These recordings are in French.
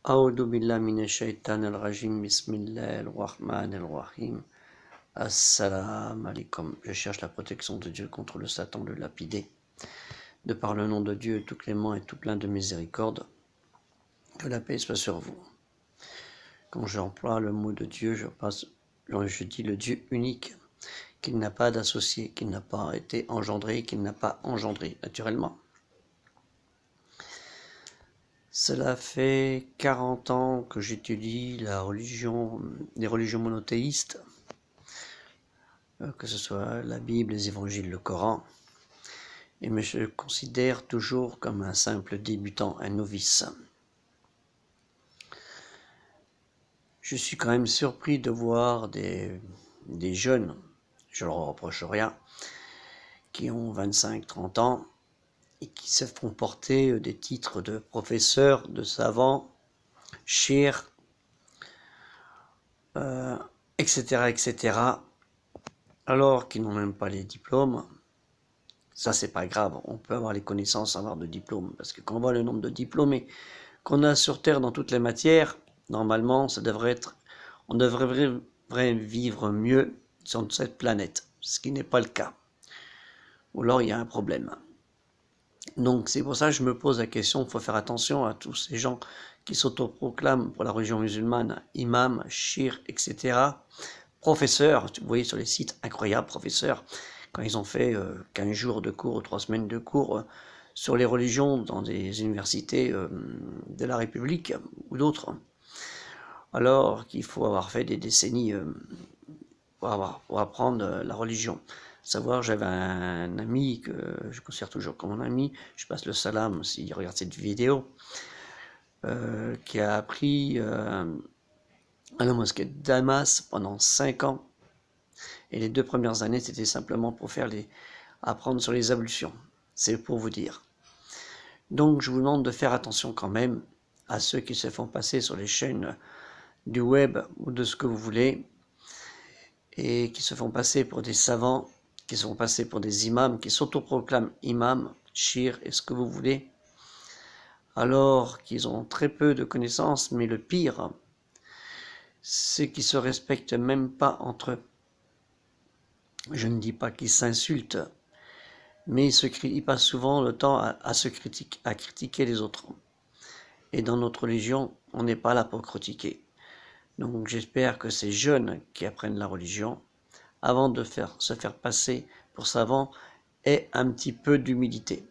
A'udhu billahi minash shaitanir rajim, bismillahir rahmanir rahim. Assalamu alaikum. Je cherche la protection de Dieu contre le Satan le lapidé. De par le nom de Dieu, tout clément et tout plein de miséricorde, que la paix soit sur vous. Quand j'emploie le mot de Dieu, je dis le Dieu unique, qu'il n'a pas d'associé, qu'il n'a pas été engendré, qu'il n'a pas engendré, naturellement. Cela fait 40 ans que j'étudie les religions monothéistes, que ce soit la Bible, les évangiles, le Coran, et je me considère toujours comme un simple débutant, un novice. Je suis quand même surpris de voir des jeunes, je leur reproche rien, qui ont 25-30 ans, et qui se font porter des titres de professeurs, de savants, chers, etc., etc., alors qu'ils n'ont même pas les diplômes. Ça, c'est pas grave, on peut avoir les connaissances sans avoir de diplôme, parce que quand on voit le nombre de diplômés qu'on a sur Terre dans toutes les matières, normalement, on devrait vivre mieux sur cette planète, ce qui n'est pas le cas. Ou alors, il y a un problème. Donc, c'est pour ça que je me pose la question, il faut faire attention à tous ces gens qui s'autoproclament pour la religion musulmane, imams, chirs, etc., professeurs, vous voyez sur les sites incroyables, professeurs, quand ils ont fait 15 jours de cours, 3 semaines de cours sur les religions dans des universités de la République ou d'autres, alors qu'il faut avoir fait des décennies pour apprendre la religion. Savoir, j'avais un ami que je considère toujours comme mon ami, je passe le salam s'il regarde cette vidéo, qui a appris à la mosquée de Damas pendant 5 ans. Et les 2 premières années, c'était simplement pour apprendre sur les ablutions. C'est pour vous dire. Donc, je vous demande de faire attention quand même à ceux qui se font passer sur les chaînes du web ou de ce que vous voulez, et qui se font passer pour des savants, qui se font passer pour des imams, qui s'autoproclament imams, chirs et ce que vous voulez, alors qu'ils ont très peu de connaissances, mais le pire, c'est qu'ils se respectent même pas entre eux. Je ne dis pas qu'ils s'insultent, mais ils passent souvent le temps à critiquer les autres. Et dans notre religion, on n'est pas là pour critiquer. Donc j'espère que ces jeunes qui apprennent la religion, avant de se faire passer pour savants, aient un petit peu d'humilité.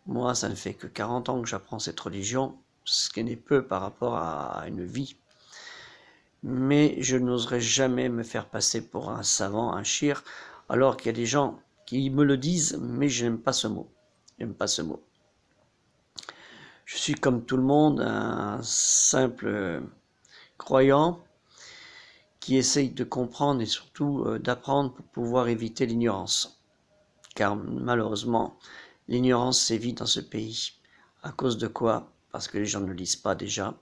Moi, ça ne fait que 40 ans que j'apprends cette religion, ce qui n'est peu par rapport à une vie. Mais je n'oserais jamais me faire passer pour un savant, un shir, alors qu'il y a des gens qui me le disent, mais je n'aime pas ce mot. J'aime pas ce mot. Je suis comme tout le monde, un simple croyant qui essaye de comprendre et surtout d'apprendre pour pouvoir éviter l'ignorance. Car malheureusement, l'ignorance sévit dans ce pays. À cause de quoi? Parce que les gens ne lisent pas déjà,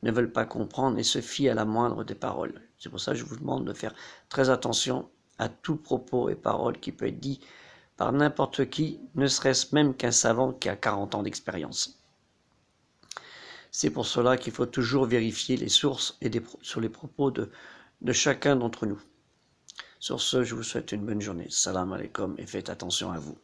ne veulent pas comprendre et se fient à la moindre des paroles. C'est pour ça que je vous demande de faire très attention à tout propos et parole qui peut être dit par n'importe qui, ne serait-ce même qu'un savant qui a 40 ans d'expérience. C'est pour cela qu'il faut toujours vérifier les sources et sur les propos de chacun d'entre nous. Sur ce, je vous souhaite une bonne journée. Salam alaikum et faites attention à vous.